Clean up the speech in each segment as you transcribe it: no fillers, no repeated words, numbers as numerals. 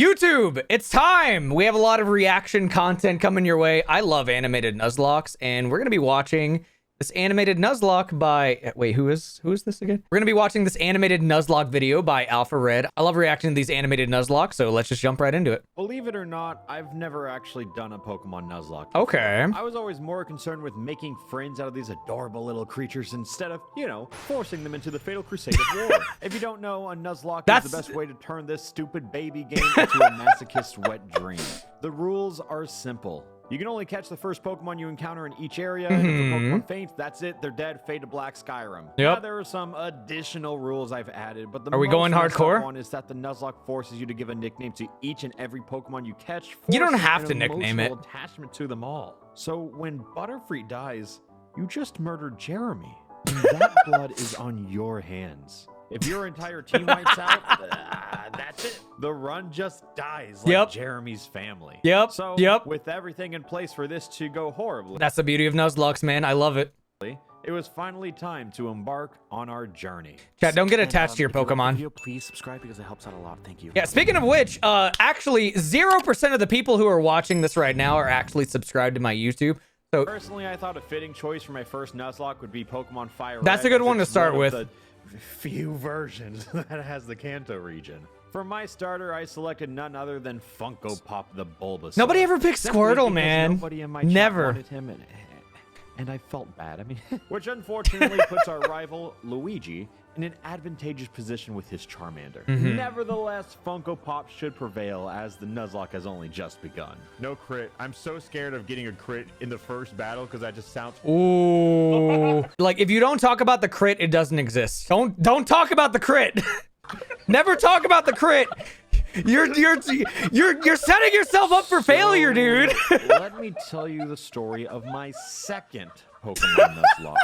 YouTube, it's time. We have a lot of reaction content coming your way. I love animated Nuzlocks, and we're gonna be watching this animated Nuzlocke by, wait, who is this again? We're gonna be watching this animated Nuzlocke video by Alpharad. I love reacting to these animated Nuzlocks, so let's just jump right into it. Believe it or not, I've never actually done a Pokemon Nuzlocke. Okay. I was always more concerned with making friends out of these adorable little creatures instead of, you know, forcing them into the fatal crusade of war. If you don't know, a Nuzlocke is the best way to turn this stupid baby game into a masochist's wet dream. The rules are simple. You can only catch the first Pokemon you encounter in each area. And if a Pokemon faints, that's it. They're dead. Fade to black, Skyrim. Yep. Now, there are some additional rules I've added, but the Are we going hardcore? one is that the Nuzlocke forces you to give a nickname to each and every Pokemon you catch. You don't have to nickname it. Attachment to them all. So when Butterfree dies, you just murdered Jeremy. And that blood is on your hands. If your entire team wipes out, that's it. The run just dies like Jeremy's family. So, with everything in place for this to go horribly, that's the beauty of Nuzlockes, man. I love it. It was finally time to embark on our journey. Chat, don't get attached to your Pokemon. Video, please subscribe because it helps out a lot. Thank you. Yeah, speaking of which, actually, 0% of the people who are watching this right now are actually subscribed to my YouTube. So personally, I thought a fitting choice for my first Nuzlocke would be Pokemon Fire. That's a good one to start with. The few versions that has the Kanto region. For my starter, I selected none other than Funko Pop the Bulbasaur. Nobody ever picked Squirtle, man. Nobody in my Never. Wanted him, and I felt bad. I mean, which unfortunately puts our rival Luigi in an advantageous position with his Charmander. Nevertheless, Funko Pop should prevail as the Nuzlocke has only just begun. No crit. I'm so scared of getting a crit in the first battle because that just sounds. Ooh. Like, if you don't talk about the crit, it doesn't exist. Don't talk about the crit. Never talk about the crit. You're setting yourself up for failure, dude. Let me tell you the story of my second Pokemon Nuzlocke.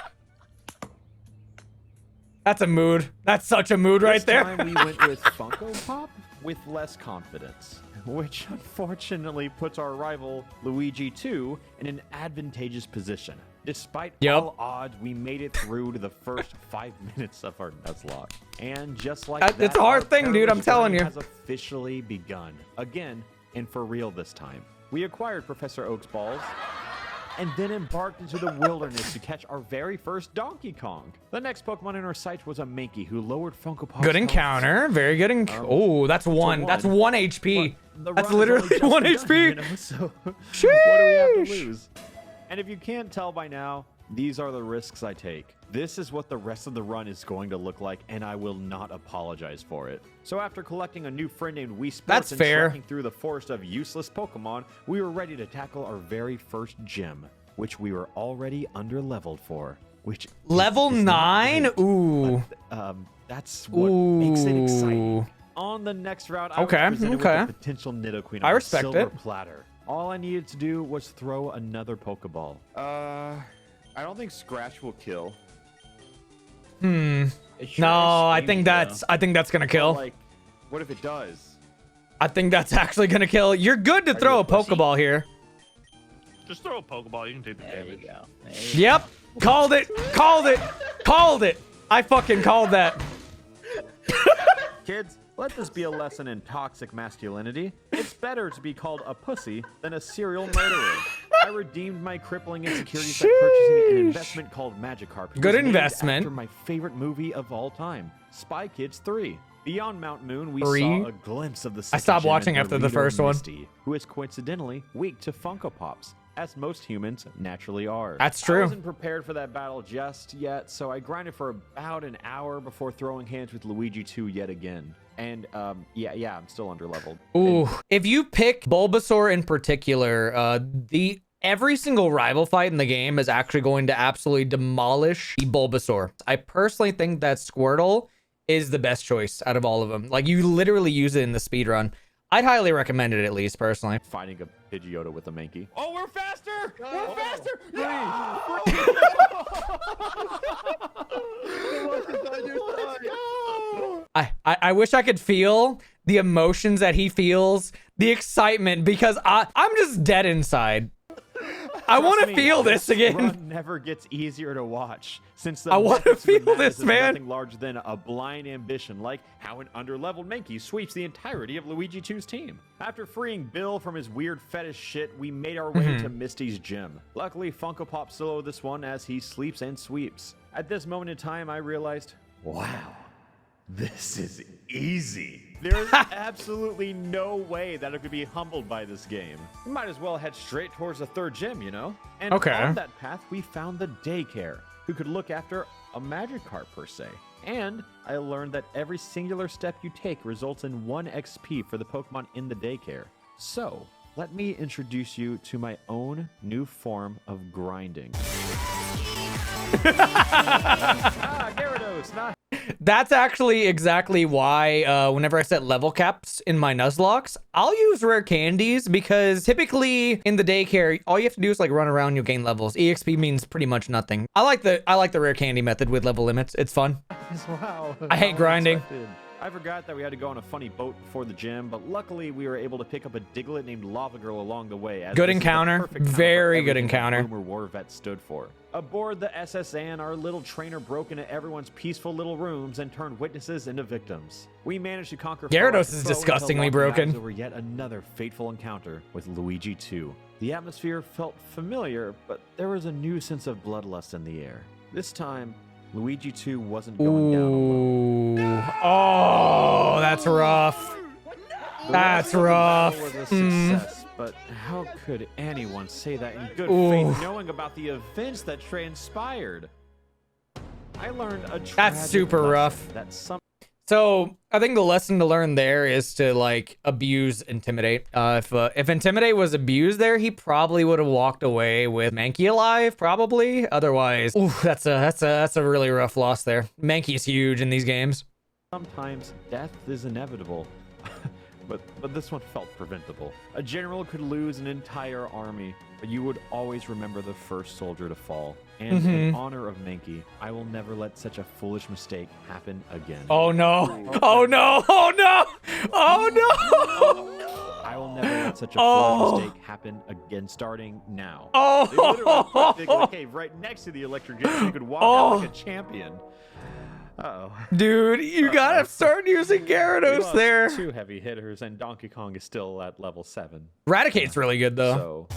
That's a mood. That's such a mood right there. This time we went with Funko Pop with less confidence, which unfortunately puts our rival Luigi 2 in an advantageous position. Despite all odds, we made it through to the first 5 minutes of our Nuzlocke. And just like that, it's a hard thing, dude. I'm telling you. Has officially begun. Again, and for real this time. We acquired Professor Oak's balls and then embarked into the wilderness to catch our very first Donkey Kong. The next Pokemon in our sight was a Mankey who lowered Funko Pop's good encounter. Very good. Oh, that's one. That's 1 HP. That's literally 1 HP. You know, so what do we have to lose? And if you can't tell by now, these are the risks I take. This is what the rest of the run is going to look like, and I will not apologize for it. So after collecting a new friend named Wii Sports and trekking through the forest of useless Pokemon, we were ready to tackle our very first gym, which we were already under-leveled for. Which level 9? Ooh. But, that's what makes it exciting. On the next route, I was presented with the potential Nidoqueen on a silver platter. All I needed to do was throw another Pokeball. I don't think Scratch will kill. No, I think that's gonna kill. Like, what if it does? I think that's actually gonna kill. You're good to throw a Pokeball here. Just throw a Pokeball. You can take the damage. There you go. Yep. Called it. Called it. Called it. I fucking called that. Kids, let this be a lesson in toxic masculinity. It's better to be called a pussy than a serial murderer. I redeemed my crippling insecurities by purchasing an investment called Magikarp. Good investment. After my favorite movie of all time, Spy Kids 3. Beyond Mount Moon, we saw a glimpse of the I stopped watching after the first one. Misty, who is coincidentally weak to Funko Pops, as most humans naturally are. That's true. I wasn't prepared for that battle just yet, so I grinded for about an hour before throwing hands with Luigi 2 yet again. And yeah, I'm still underleveled. Ooh, if you pick Bulbasaur in particular, every single rival fight in the game is actually going to absolutely demolish the Bulbasaur. I personally think that Squirtle is the best choice out of all of them. Like, you literally use it in the speedrun. I'd highly recommend it, at least, personally. Fighting a Pidgeotto with a Mankey. Oh, we're faster! We're faster! I wish I could feel the emotions that he feels, the excitement, because I'm just dead inside. I want to Trust me, feel this again. Run never gets easier to watch since the I wanna methods of the feel madness this, is man. nothing larger than a blind ambition, like how an underleveled Mankey sweeps the entirety of Luigi 2's team. After freeing Bill from his weird fetish shit, we made our way to Misty's gym. Luckily, Funko Pop solo this one as he sleeps and sweeps. At this moment in time, I realized, wow, this is easy. There's absolutely no way that I could be humbled by this game. We might as well head straight towards the third gym, you know? And Okay. on that path, we found the daycare, who could look after a magic cart per se. And I learned that every singular step you take results in 1 XP for the Pokemon in the daycare. So, let me introduce you to my own new form of grinding. Gyarados, not That's actually exactly why whenever I set level caps in my Nuzlockes, I'll use rare candies because typically in the daycare, all you have to do is like run around, you'll gain levels. EXP means pretty much nothing. I like the rare candy method with level limits. It's fun. wow. I hate grinding. I forgot that we had to go on a funny boat before the gym, but luckily we were able to pick up a Diglett named Lava Girl along the way. As Good this is the encounter. perfect counter for Very good everything that encounter. Boomer Warvet stood for. Aboard the SS Anne, our little trainer broke into everyone's peaceful little rooms and turned witnesses into victims. We managed to conquer Gyarados foe is after foe until disgustingly locking broken. eyes over yet another fateful encounter with Luigi 2. The atmosphere felt familiar, but there was a new sense of bloodlust in the air. This time, Luigi 2 wasn't going down alone. Ooh. Oh, that's rough. That's The rough. battle was a success, but how could anyone say that in good Ooh. faith knowing about the events that transpired? I learned a That's tragic super lesson rough. That some So I think the lesson to learn there is to like abuse Intimidate. If Intimidate was abused there, he probably would have walked away with Mankey alive, probably. Otherwise, ooh, that's a really rough loss there. Mankey's huge in these games. sometimes death is inevitable. But this one felt preventable. A general could lose an entire army, but you would always remember the first soldier to fall. And in honor of Mankey, I will never let such a foolish mistake happen again. Oh no! Oh no! Oh no! Oh no! I will never let such a Oh. foolish mistake happen again, starting now. Oh! They literally put Diglett Cave right next to the electric gym so you could walk out like a champion. Uh-oh. Dude, you gotta start using We Gyarados lost there. 2 heavy hitters, and Donkey Kong is still at level 7. Eradicate's really good though. So,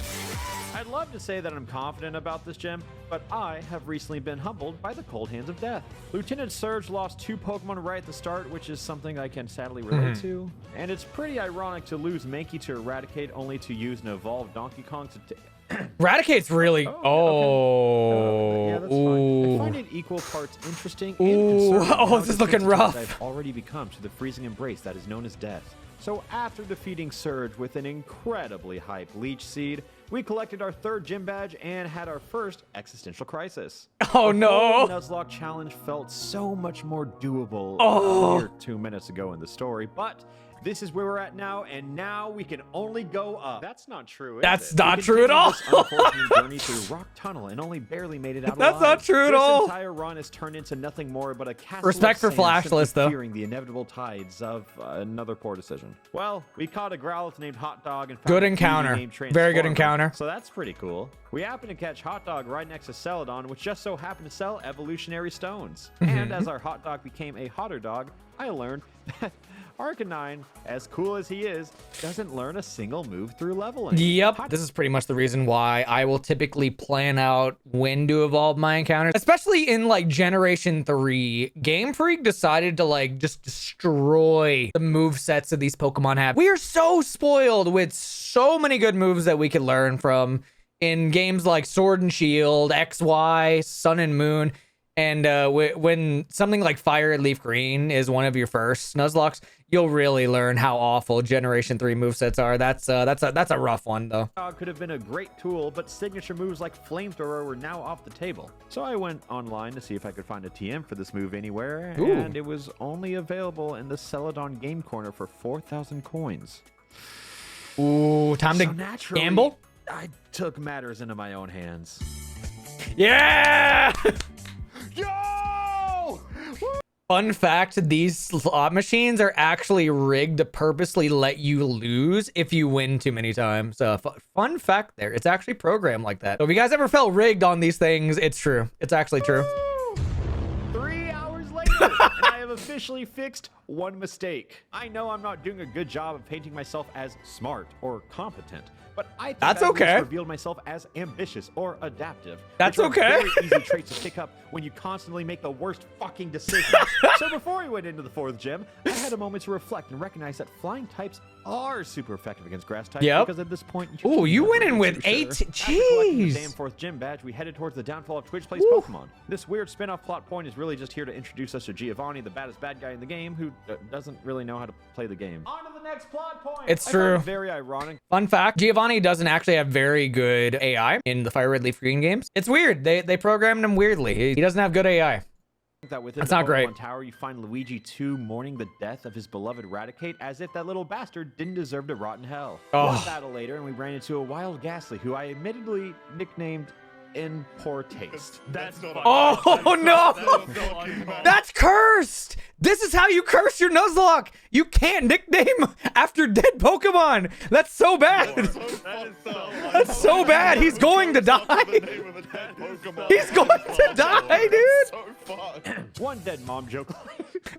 I'd love to say that I'm confident about this gym, but I have recently been humbled by the cold hands of death. Lieutenant Surge lost 2 Pokemon right at the start, which is something I can sadly relate to. And it's pretty ironic to lose Mankey to Eradicate only to use an evolved Donkey Kong to... Eradicate's really. Oh. yeah, that's fine. I Ooh. find it equal parts interesting Ooh. and concerning Oh, how this is looking desensitized rough. I've already become to the freezing embrace that is known as death. So after defeating Surge with an incredibly hype Leech Seed, we collected our 3rd gym badge and had our first existential crisis. Oh no! The Nuzlocke challenge felt so much more doable Oh. a mere 2 minutes ago in the story, but this is where we're at now, and now we can only go up. That's not true, is That's it? not We true at all. continued this unfortunate journey through Rock Tunnel and only barely made it out That's alive. not true at all. This entire run has turned into nothing more but a castle Respect of for sand, simply Flashless, though. fearing the inevitable tides of another poor decision. Well, we caught a Growlithe named Hot Dog and found Good a Eevee encounter. named Very good Transformer. encounter. So that's pretty cool. We happened to catch Hot Dog right next to Celadon, which just so happened to sell evolutionary stones. And as our Hot Dog became a hotter dog, I learned that Arcanine, as cool as he is, doesn't learn a single move through leveling. Yep. This is pretty much the reason why I will typically plan out when to evolve my encounters, especially in like Generation 3. Game Freak decided to like just destroy the move sets that these Pokemon have. We are so spoiled with so many good moves that we could learn from in games like Sword and Shield, XY, Sun and Moon. And when something like Fire and Leaf Green is one of your first Nuzlockes, you'll really learn how awful Generation 3 movesets are. That's a rough one though. Dog could have been a great tool, but signature moves like Flamethrower were now off the table. So I went online to see if I could find a TM for this move anywhere, Ooh. and it was only available in the Celadon Game Corner for 4,000 coins. Ooh, time So to naturally, gamble. I took matters into my own hands. Yeah. Yo! Fun fact, these slot machines are actually rigged to purposely let you lose if you win too many times. Fun fact there. It's actually programmed like that. So if you guys ever felt rigged on these things, it's true. It's actually true. 3 hours later, and I have officially fixed one mistake. I know I'm not doing a good job of painting myself as smart or competent, but I think That's I at least okay. revealed myself as ambitious or adaptive. That's which are okay. Very easy traits to pick up when you constantly make the worst fucking decisions. So before we went into the fourth gym, I had a moment to reflect and recognize that flying types are super effective against grass types. Yep. Because at this point, Ooh, you went in with for sure. 8. After collecting the damn Jeez. fourth gym badge, we headed towards the downfall of Twitch Plays Pokemon. This weird spin-off plot point is really just here to introduce us to Giovanni, the baddest bad guy in the game, who doesn't really know how to play the game. On to the next plot point. It's I found true. it very ironic. Fun fact, Giovanni doesn't actually have very good AI in the Fire Red Leaf Green games. It's weird. They programmed him weirdly. He doesn't have good AI. That within That's the not great. Pokemon Tower, you find Luigi 2 mourning the death of his beloved Raticate as if that little bastard didn't deserve to rot in hell. Oh. One battle later, and we ran into a wild Ghastly, who I admittedly nicknamed In Poor Taste. That's not. Oh no! That's cursed! This is how you curse your Nuzlocke! You can't nickname after dead Pokemon! That's so bad! That's so bad! He's going to die! He's going to die, dude! One dead mom joke.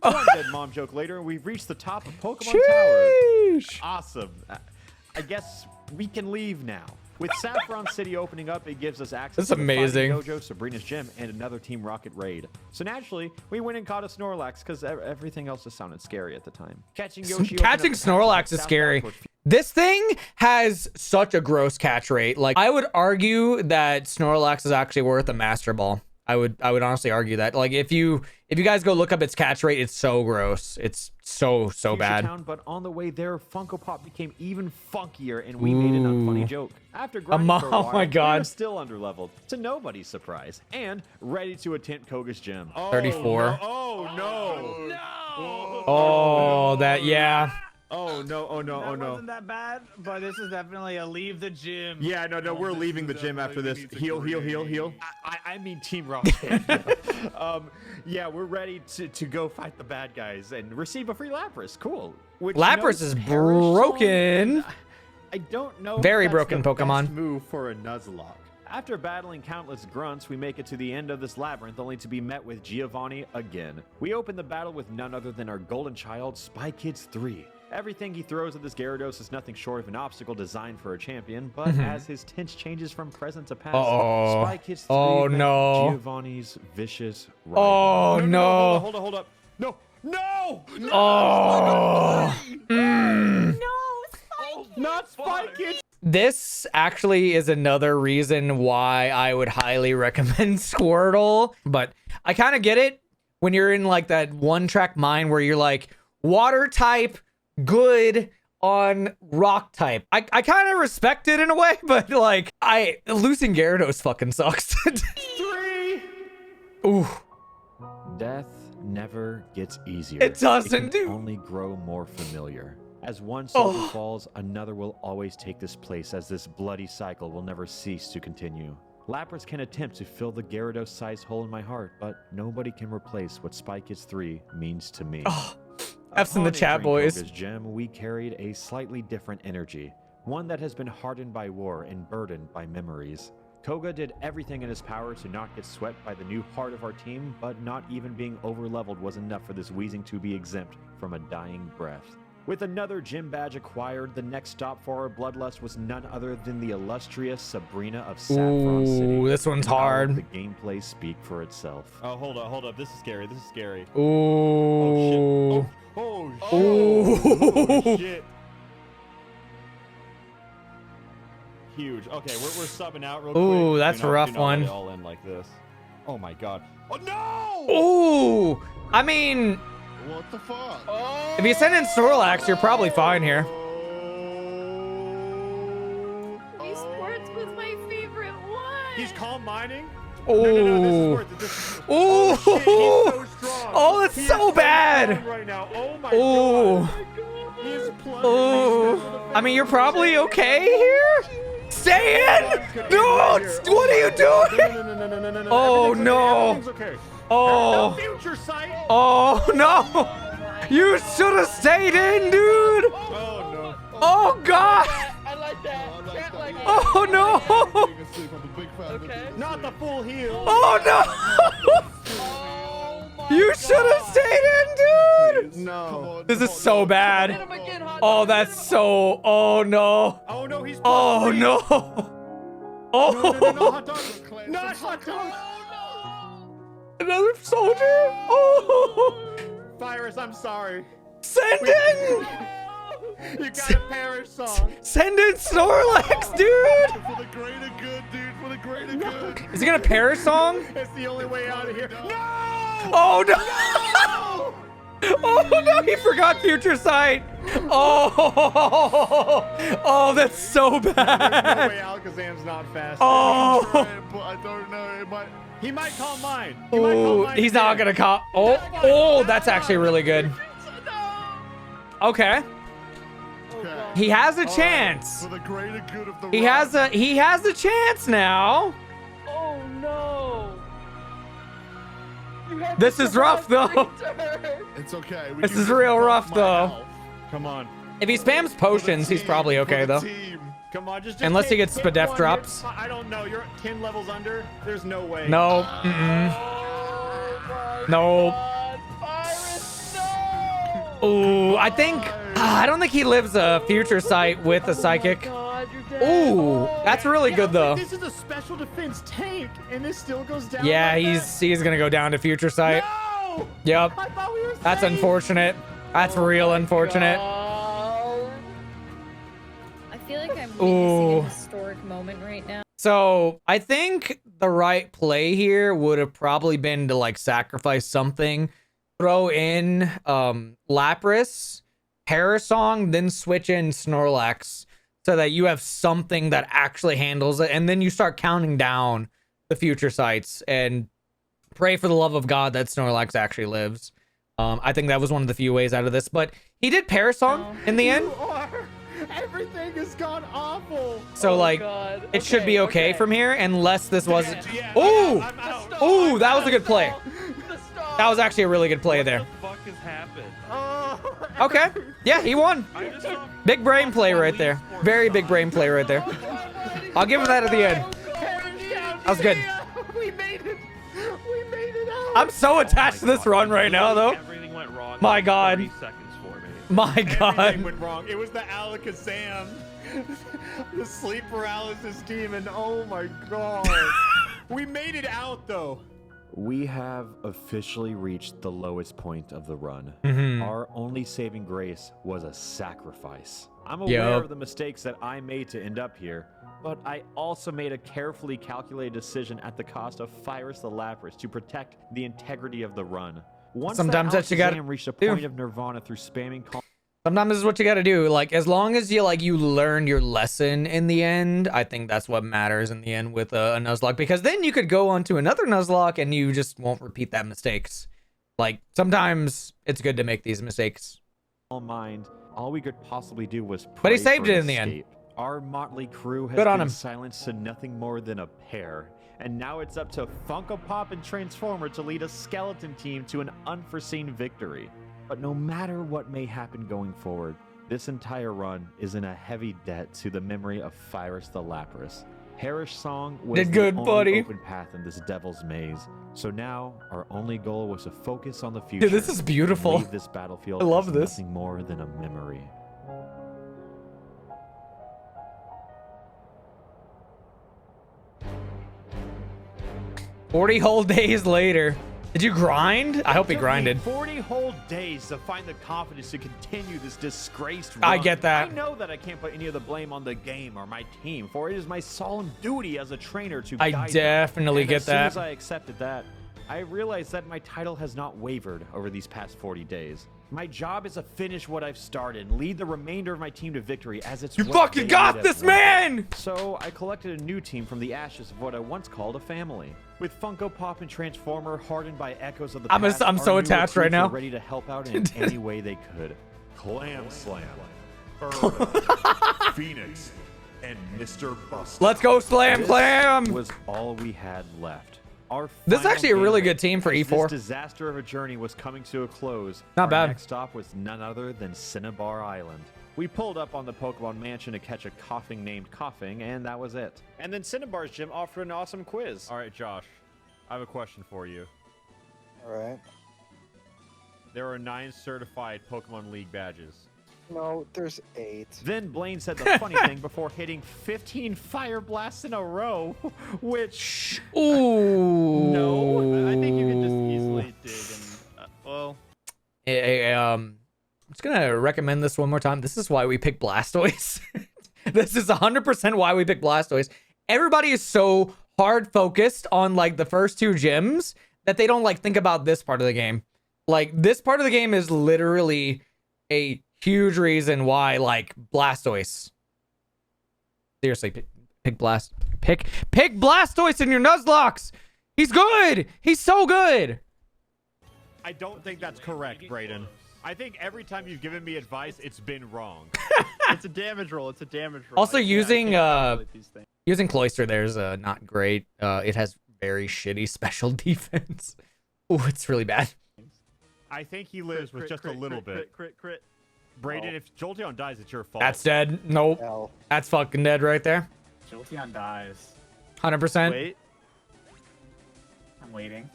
One dead mom joke later, and we've reached the top of Pokemon Tower. Sheesh. Awesome. I guess we can leave now. With Saffron City opening up, it gives us access That's to the amazing. Fighting Dojo, Sabrina's Gym, and another Team Rocket raid. So naturally, we went and caught a Snorlax because everything else just sounded scary at the time. Catching Yoshi. Catching Snorlax is scary. This thing has such a gross catch rate. Like, I would argue that Snorlax is actually worth a Master Ball. I would honestly argue that. Like, if you guys go look up its catch rate, it's so gross. It's so bad. Town, but on the way there, Funko Pop became even funkier, and we made an unfunny joke. After grinding for a while, oh my God. we were still underleveled, to nobody's surprise, and ready to attempt Koga's gym. 34. Oh no! Oh, that, yeah. Oh no! Oh no! Oh That no! wasn't that bad, but this is definitely a leave the gym. Yeah, no, we're leaving the gym after this. Heal. I mean Team Rocket. Yeah, we're ready to go fight the bad guys and receive a free Lapras. Cool. Which, Lapras is broken. I don't know. if Very that's broken the Pokemon. best move for a Nuzlocke. After battling countless grunts, we make it to the end of this labyrinth, only to be met with Giovanni again. We open the battle with none other than our golden child, Spy Kids 3. Everything he throws at this Gyarados is nothing short of an obstacle designed for a champion, but as his tense changes from present to past, Spy Kids 3 met no. Giovanni's vicious rival. Oh no. Hold up! No! Oh. Not Spike Kids! This actually is another reason why I would highly recommend Squirtle, but I kind of get it when you're in like that one track mind where you're like water type, good on rock type. I kind of respect it in a way, but like losing Gyarados fucking sucks. 3! Ooh. Death never gets easier. It doesn't, it can dude. only grow more familiar. As one soldier falls, another will always take this place, as this bloody cycle will never cease to continue. Lapras can attempt to fill the Gyarados-sized hole in my heart, but nobody can replace what Spy Kids 3 means to me. F's in the Upon chat, entering boys. Koga's gym, we carried a slightly different energy, one that has been hardened by war and burdened by memories. Koga did everything in his power to not get swept by the new heart of our team, but not even being overleveled was enough for this wheezing to be exempt from a dying breath. With another gym badge acquired, the next stop for our bloodlust was none other than the illustrious Sabrina of Saffron City. Ooh, this one's And all of hard. The gameplay speak for itself. Oh, hold up. This is scary. Ooh. Oh shit! Ooh. Oh shit! Huge. Okay, we're subbing out real quick. Ooh, that's Do a not- rough do not one. let it all in like this. Oh my god. Oh no! Ooh. I mean, What the fuck? if you send in Snorlax, you're probably fine here. These sports was my favorite one. He's calm mining. Ooh. No, this is worth it. This is... Ooh. Oh, shit, he's so strong. Oh, that's He is so bad. strong right now. Oh my Ooh. god. He is plunging. Ooh. I mean, you're probably okay here? Stay in! No! What are you doing? No. Oh, Everything's no. okay. Everything's okay. Oh. Future sight. Oh no. You should have stayed in, dude. Oh no. Oh god. I like that. Can't like it. Oh no. Okay. Not the full heal. Oh no. Oh my You should have stayed in, dude. No. This is so bad. Hit him again, hot Oh, dog. that's so. Oh no. Oh no, he's. Oh free. no. Oh. No, hot dog. Not hot dog. Another soldier. Oh. Virus, I'm sorry. Send in. You got a parish song. Send in Snorlax, dude. For the greater good, dude. For the greater good. Is he gonna pair a song? It's the only way out of here. No! Oh no. Oh no, he forgot Future Sight. Oh. Oh, that's so No bad. way Alakazam's not fast. Oh. But I don't know. He might call mine. Oh, he's not gonna call. Oh, oh, that's actually really good. Okay. He has a chance. For the greater good of the He has a chance now. Oh no. You had This to is rough, survive though. 3 turns. It's okay. This is real rough though. Come on. If he spams potions, he's probably okay though. Come on, just Unless he take gets hit Spadef one. drops. I don't know. You're 10 levels under. There's no way. No. Oh my No. God. Virus, no. Ooh, I think. I don't think he lives a Future Sight with a Psychic. God, you're dead. Ooh, that's really Yeah, good though. This is a special defense tank, and this still goes down. Yeah, like he's gonna go down to Future Sight. that. No! Yep. I thought we were That's safe. unfortunate. That's real unfortunate. God. I feel like I'm Ooh. witnessing a historic moment right now. So I think the right play here would have probably been to like sacrifice something, throw in Lapras, Parasong, then switch in Snorlax so that you have something that actually handles it, and then you start counting down the Future Sights and pray for the love of God that Snorlax actually lives. I think that was one of the few ways out of this, but he did Parasong in the end. You are. Everything has gone awful. So like, God. it should be okay from here, unless this wasn't. Yeah, Ooh, I'm out. ooh, that was a good play. The star. That was actually a really good play there. What the fuck has happened? Okay, yeah, he won. I just saw Big brain play right there. Very big brain play right there. I'll give him that at the end. That was good. We made it. We made it out. I'm so attached to this run right now, though. everything went wrong. My in God. 30 seconds for me. My Everything God. went wrong. It was the Alakazam, the sleep paralysis demon. Oh my God. We made it out though. We have officially reached the lowest point of the run. Our only saving grace was a sacrifice. I'm aware Yup. of the mistakes that I made to end up here, but I also made a carefully calculated decision at the cost of Virus the Lapras to protect the integrity of the run. Once Sometimes that's what you gotta Alakazam reached a do. point of nirvana through spamming Sometimes this is what you got to do. Like, as long as you learn your lesson in the end, I think that's what matters in the end with a Nuzlocke, because then you could go on to another Nuzlocke and you just won't repeat that mistakes. Like, sometimes it's good to make these mistakes. mind, all we could possibly do was pray But he saved for it an in the end. escape. Our motley crew has Good on been him. silenced to nothing more than a pair, and now it's up to Funko Pop and Transformer to lead a skeleton team to an unforeseen victory. But no matter what may happen going forward, this entire run is in a heavy debt to the memory of Virus the Lapras. Perish Song was Did the good, only buddy. open path in this devil's maze. So now our only goal was to focus on the future. Dude, this is and beautiful. leave this battlefield I love as this. nothing more than a memory. "40 whole days later." Did you grind? I hope he It took me grinded. 40 whole days to find the confidence to continue this disgraced run. I get that. I know that I can't put any of the blame on the game or my team, for it is my solemn duty as a trainer to I guide them. definitely And get as soon that. as I accepted that, I realized that my title has not wavered over these past 40 days. My job is to finish what I've started and lead the remainder of my team to victory as it's You what fucking they got need this, us. man! So I collected a new team from the ashes of what I once called a family. With Funko Pop and Transformer hardened by echoes of the I'm past, I'm our so new attached right recruits now. were ready to help out in any way they could. Clam Slam, Phoenix, and Mr. Buster. Let's go, Slam This Clam! was all we had left. This is final actually a game really day, good team for as E4. This disaster of a journey was coming to a close. Not Our bad. next stop was none other than Cinnabar Island. We pulled up on the Pokemon Mansion to catch a coughing named Coughing, and that was it. And then Cinnabar's gym offered an awesome quiz. All right, Josh, I have a question for you. All right. There are 9 certified Pokemon League badges. No, there's 8. Then Blaine said the funny thing before hitting 15 Fire Blasts in a row, which... Ooh. No, I think you can just easily dig and well. I'm just gonna recommend this one more time. This is why we pick Blastoise. This is 100% why we pick Blastoise. Everybody is so hard focused on like the first 2 gyms that they don't like think about this part of the game. Like this part of the game is literally a huge reason why like Blastoise. Seriously, pick Blastoise in your Nuzlocke. He's good. He's so good. I don't think that's correct, Brayden. I think every time you've given me advice, it's been wrong. It's a damage roll. It's a damage roll. Also, I can't using calculate these things. using Cloyster there's not great. It has very shitty special defense. Oh, it's really bad. I think he lives with just a little bit. Crit. Brayden, if Jolteon dies, it's your fault. That's dead. Nope. L. That's fucking dead right there. Jolteon dies. 100%. Wait. I'm waiting.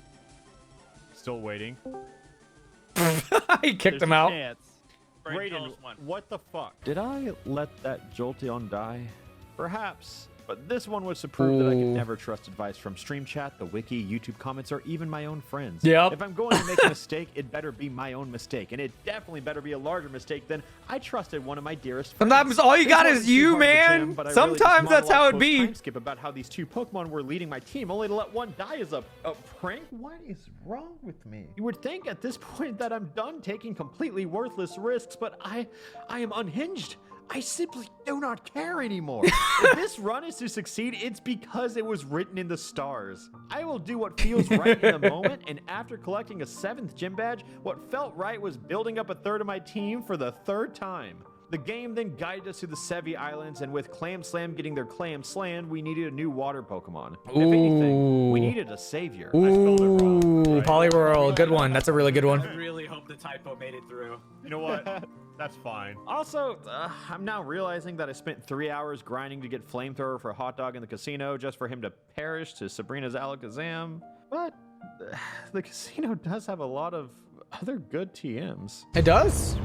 Still waiting. He kicked There's him a out. chance. Brayden, tell Brayden, us when. what the fuck? Did I let that Jolteon die? Perhaps. But this one was to prove that I could Ooh. never trust advice from Stream Chat, the wiki, YouTube comments, or even my own friends. Yep. If I'm going to make a mistake, it better be my own mistake. And it definitely better be a larger mistake than I trusted one of my dearest friends. Sometimes all you This got wasn't is too you, hard of a man. gym, but I really just Sometimes that's how it monologued be. post-time skip about how these 2 Pokemon were leading my team, only to let one die as a prank? What is wrong with me? You would think at this point that I'm done taking completely worthless risks, but I am unhinged. I simply do not care anymore. If this run is to succeed, it's because it was written in the stars. I will do what feels right in the moment, and after collecting a 7th gym badge, what felt right was building up a 3rd of my team for the 3rd time. The game then guided us to the Sevi Islands, and with Clam Slam getting their clam slammed, we needed a new water Pokemon. If anything, we Ooh. needed a savior. Ooh, Poliwhirl. Good one. That's a really good I one. really hope the typo made it through. You know what? That's fine. Also, I'm now realizing that I spent 3 hours grinding to get Flamethrower for Hot Dog in the casino just for him to perish to Sabrina's Alakazam. But the casino does have a lot of other good TMs. It does?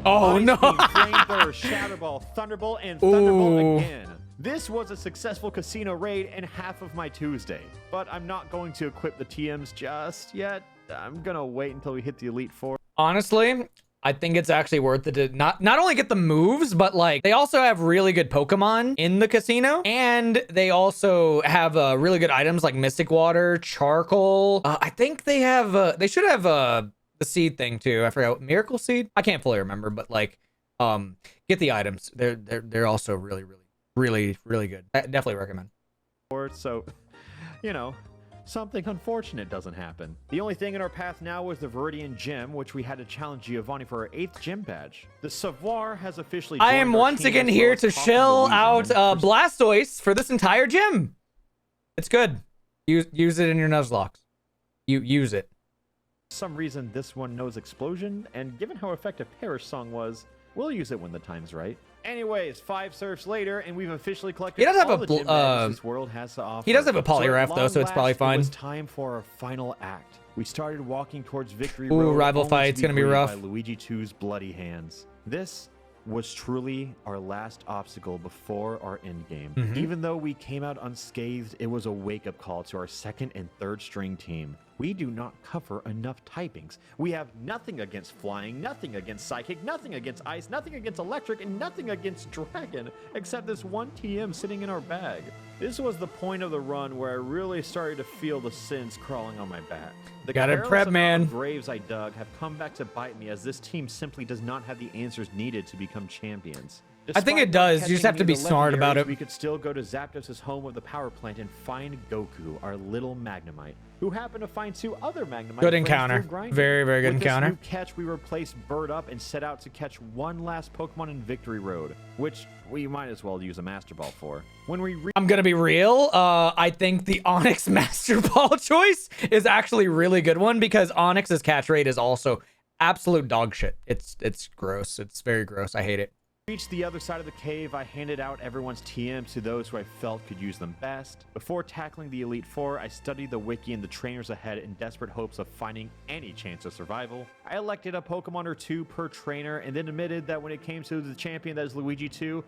Oh, no. Flamethrower, Shadow Ball, Thunderbolt, and Thunderbolt Ooh. again. This was a successful casino raid and half of my Tuesday. But I'm not going to equip the TMs just yet. I'm gonna wait until we hit the Elite Four. Honestly, I think it's actually worth it to not only get the moves, but like they also have really good Pokemon in the casino, and they also have really good items like Mystic Water, Charcoal. I think they have they should have the seed thing too. I forgot, Miracle Seed. I can't fully remember, but like get the items. They're also really good. I definitely recommend. So, you know, something unfortunate doesn't happen. The only thing in our path now was the Viridian Gym, which we had to challenge Giovanni for our 8th gym badge. The Savoir has officially I joined am our once team, again as well here as to Papa chill Delusion, out and for Blastoise for this entire gym. It's good. Use it in your Nuzlocke. Use it. some reason this one knows Explosion, and given how effective Perish Song was, we'll use it when the time's right. Anyways, 5 surfs later, and we've officially collected He does have all a the bl- gym badges this world has to offer. he does have a So at Poliwrath, though, long so it's probably last, fine. It was time for our final act. We started walking towards Victory Ooh, Road. rival only fight, it's gonna be greeted rough. By Luigi 2's bloody hands. This was truly our last obstacle before our end game. Mhm. Even though we came out unscathed, it was a wake-up call to our second and third string team. We do not cover enough typings. We have nothing against flying, nothing against psychic, nothing against ice, nothing against electric, and nothing against dragon, except this one TM sitting in our bag. This was the point of the run where I really started to feel the sins crawling on my back. The Gotta careless prep, amount man. of graves I dug have come back to bite me, as this team simply does not have the answers needed to become champions. I think it Despite does. not You just catching have to any be of the smart about legendaries, it. We could still go to Zapdos' home of the power plant and find Goku, our little Magnemite, who happened to find 2 other Magnemite Good friends encounter. through grinding. Very, very good With encounter. This new catch, we replaced Bird Up and set out to catch one last Pokemon in Victory Road, which we might as well use a Master Ball for. When we I'm gonna be real. I think the Onyx Master Ball choice is actually a really good one because Onyx's catch rate is also absolute dog shit. It's gross. It's very gross. I hate it. reached the other side of the cave, I handed out everyone's TMs to those who I felt could use them best. Before tackling the Elite Four, I studied the wiki and the trainers ahead in desperate hopes of finding any chance of survival. I elected a Pokemon or 2 per trainer and then admitted that when it came to the champion that is Luigi 2,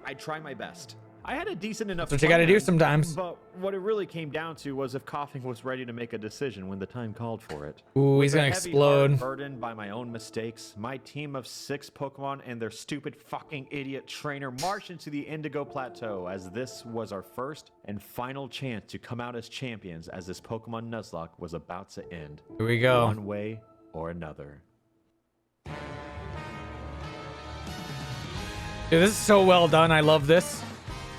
I tried my best. I had a decent enough That's what you gotta do plan, sometimes. But what it really came down to was if Coughing was ready to make a decision when the time called for it. Ooh, With he's a gonna heavy explode. heart burdened by my own mistakes, my team of 6 Pokemon and their stupid fucking idiot trainer marched into the Indigo Plateau as this was our first and final chance to come out as champions as this Pokemon Nuzlocke was about to end. Here we go. One way or another. Dude, this is so well done. I love this.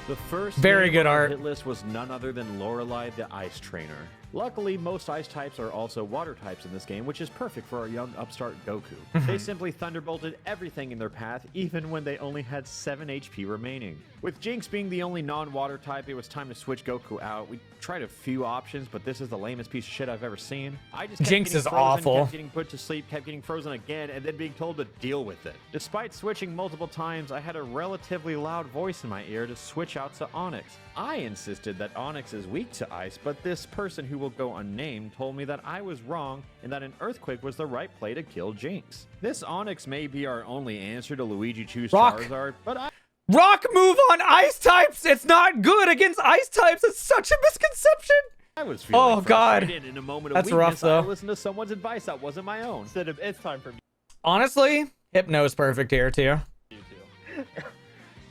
The first Very name good on our art. hit list was none other than Lorelei the Ice Trainer. Luckily, most ice types are also water types in this game, which is perfect for our young upstart Goku. They simply thunderbolted everything in their path, even when they only had 7 HP remaining. With Jinx being the only non-water type, it was time to switch Goku out. We tried a few options, but this is the lamest piece of shit I've ever seen. I just kept Jinx getting is frozen, awful. kept getting put to sleep, kept getting frozen again, and then being told to deal with it. Despite switching multiple times, I had a relatively loud voice in my ear to switch out to Onyx. I insisted that Onyx is weak to ice, but this person who will go unnamed told me that I was wrong and that an Earthquake was the right play to kill Jinx. This Onyx may be our only answer to Luigi Chu's Rock. Charizard, but I Rock move on ice types. It's not good against ice types. It's such a misconception. was feeling Oh, God. frustrated. In a moment of That's rough, weakness, I though. listened to someone's advice that wasn't my own. Instead of it's time for me Honestly, Hypno's perfect here too. to.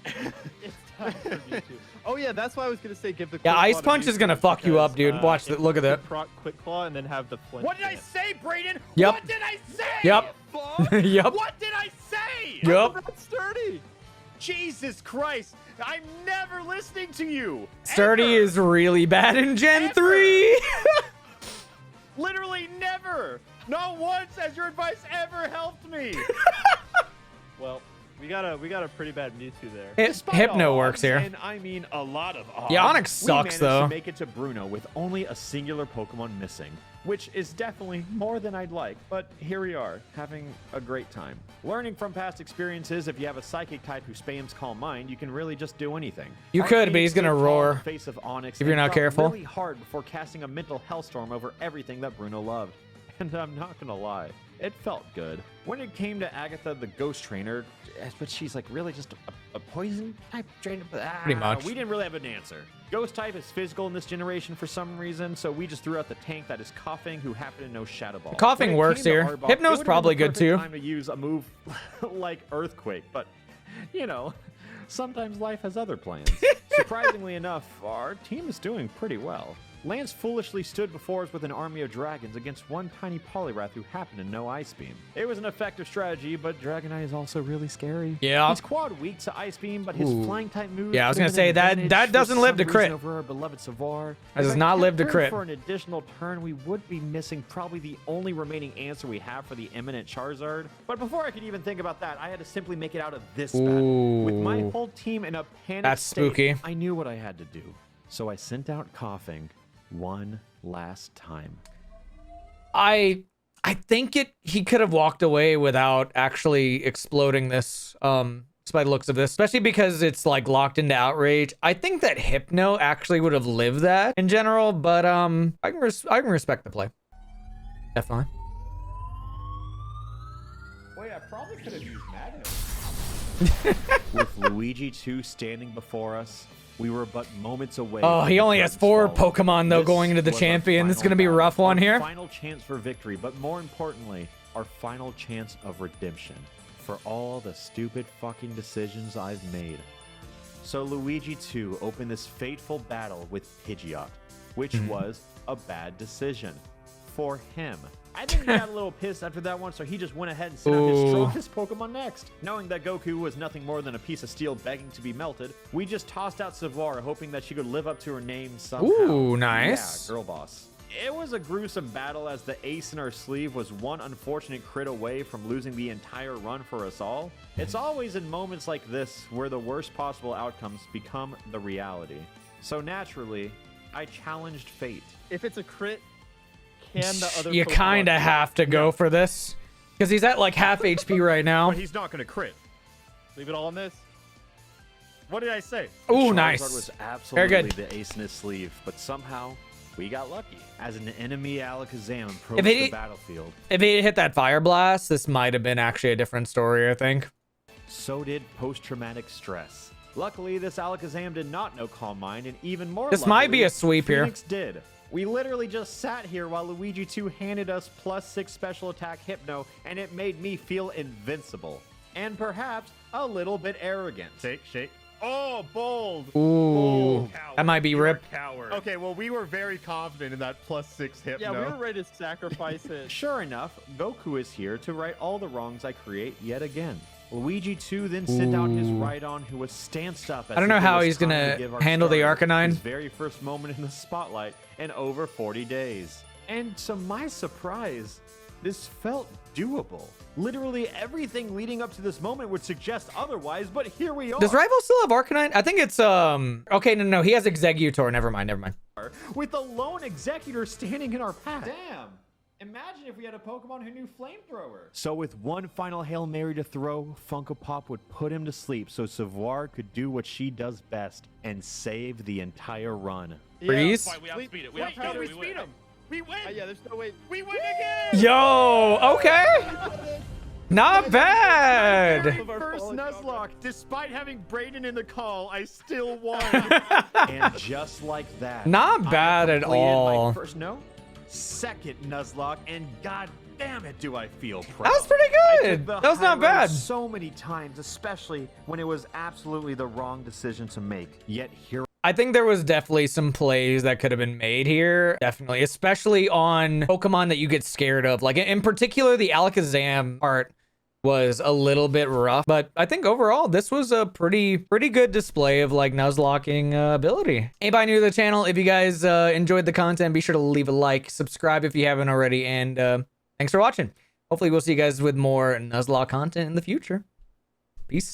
It's time for me to. Oh yeah, that's why I was gonna say give the Yeah, Quick Ice Claw to Punch is Mewtwo gonna fuck you up, because, dude. Watch if look at you that. proc Quick Claw and then have the flinch. What did I in it. say, Brayden? Yep. What did I say? Yep. Fuck? Yep. What did I say? Yup. That's sturdy. Jesus Christ! I'm never listening to you. Sturdy Ever. is really bad in Gen Ever. 3. Literally never. Not once has your advice ever helped me. Well, we got a pretty bad Mewtwo there. Despite Hypno all works odds, here. and I mean a lot of odds. Yeah, Onyx we sucks, managed though. to make it to Bruno with only a singular Pokemon missing, which is definitely more than I'd like. But here we are, having a great time. Learning from past experiences, if you have a Psychic type who spams Calm Mind, you can really just do anything. You could, but he's Arcane gonna stood tall in roar the face of Onyx if you're and not fought careful. Really hard before casting a mental hellstorm over everything that Bruno loved. And I'm not gonna lie, it felt good. When it came to Agatha, the ghost trainer, but she's like really just a poison type trainer. Pretty much. We didn't really have an answer. Ghost type is physical in this generation for some reason, so we just threw out the tank that is Coughing, who happened to know Shadow Ball. Coughing When it works came to here. Arbok, Hypno's it would've been probably the good, perfect too. Time to use a move like Earthquake, but you know, sometimes life has other plans. Surprisingly enough, our team is doing pretty well. Lance foolishly stood before us with an army of dragons against one tiny Poliwrath who happened to know Ice Beam. It was an effective strategy, but Dragonite is also really scary. Yeah. He's quad weak to Ice Beam, but his Ooh. flying type moves. Yeah, I was put gonna him say at an that- advantage that for doesn't live some to reason crit. Over our beloved Savar. That does If I not live to kept crit. For an additional turn, we would be missing probably the only remaining answer we have for the imminent Charizard. But before I could even think about that, I had to simply make it out of this battle. With my Ooh. whole team in a panic That's state, spooky. I knew what I had to do. So I sent out Coughing one last time. I think he could have walked away without actually exploding this just by the looks of this, especially because it's like locked into outrage. I think that Hypno actually would have lived that in general, but I can respect the play. Definitely. Wait, I probably could have used Magnet. With Luigi 2 standing before us, we were but moments away. Oh, from he the only has curtain's 4 fall. Pokemon though This going into the was our champion. This is final gonna be a battle, rough one our here. Final chance for victory, but more importantly, our final chance of redemption for all the stupid fucking decisions I've made. So Luigi 2 opened this fateful battle with Pidgeot, which was a bad decision for him. I think he got a little pissed after that one, so he just went ahead and sent out his Ooh. strongest Pokemon next. Knowing that Goku was nothing more than a piece of steel begging to be melted, we just tossed out Savoir, hoping that she could live up to her name somehow. Ooh, nice. Yeah, girl boss. It was a gruesome battle as the ace in our sleeve was one unfortunate crit away from losing the entire run for us all. It's always in moments like this where the worst possible outcomes become the reality. So naturally, I challenged fate. If it's a crit, can the other You Pokemon kind of crit? have to go for this because he's at like half HP right now. But he's not going to crit. Leave it all on this. What did I say? Ooh, Charizard nice. was Very absolutely good. the ace in his sleeve, but somehow we got lucky. As an enemy Alakazam If approached he- the battlefield, If he hit that Fire Blast, this might have been actually a different story, I think. so did post-traumatic stress. Luckily, this Alakazam did not know Calm Mind, and even more This might be luckily, a sweep here. Phoenix did. We literally just sat here while Luigi 2 handed us +6 special attack Hypno, and it made me feel invincible. And perhaps a little bit arrogant. Shake. Oh, bold. Ooh, Coward. that might be You're a rip. coward. Okay, well, we were very confident in that +6 hit. Yeah, we were ready to sacrifice it. Sure enough, Goku is here to right all the wrongs I create yet again. Luigi 2 then sent out his Rhydon, who was stanced up. As I don't know if it how was he's time gonna to give our handle the starter Arcanine. his very first moment in the spotlight in over 40 days. And to my surprise, this felt doable. Literally everything leading up to this moment would suggest otherwise, but here we are. Does Rival still have Arcanine? I think it's okay. No, he has Exeggutor. Never mind. With the lone Executor standing in our path. Damn. Imagine if we had a Pokemon who knew Flamethrower. So with one final Hail Mary to throw, Funko Pop would put him to sleep so Savoir could do what she does best and save the entire run. Freeze. We outspeed it. We speed him. We win. Yeah, there's no way. We win again. Yo, okay. Not bad. First Nuzlocke, despite having Brayden in the call, I still won. And just like that, Not I bad at completed all. My first, no, second Nuzlocke, and god damn it, do I feel proud. That was pretty I good. took the That was not high road bad. So many times, especially when it was absolutely the wrong decision to make. Yet here I think there was definitely some plays that could have been made here. Definitely, especially on Pokemon that you get scared of. Like in particular, the Alakazam part was a little bit rough, but I think overall this was a pretty good display of like Nuzlocking ability. Anybody new to the channel, if you guys enjoyed the content, be sure to leave a like, subscribe if you haven't already, and thanks for watching. Hopefully we'll see you guys with more Nuzlocke content in the future. Peace.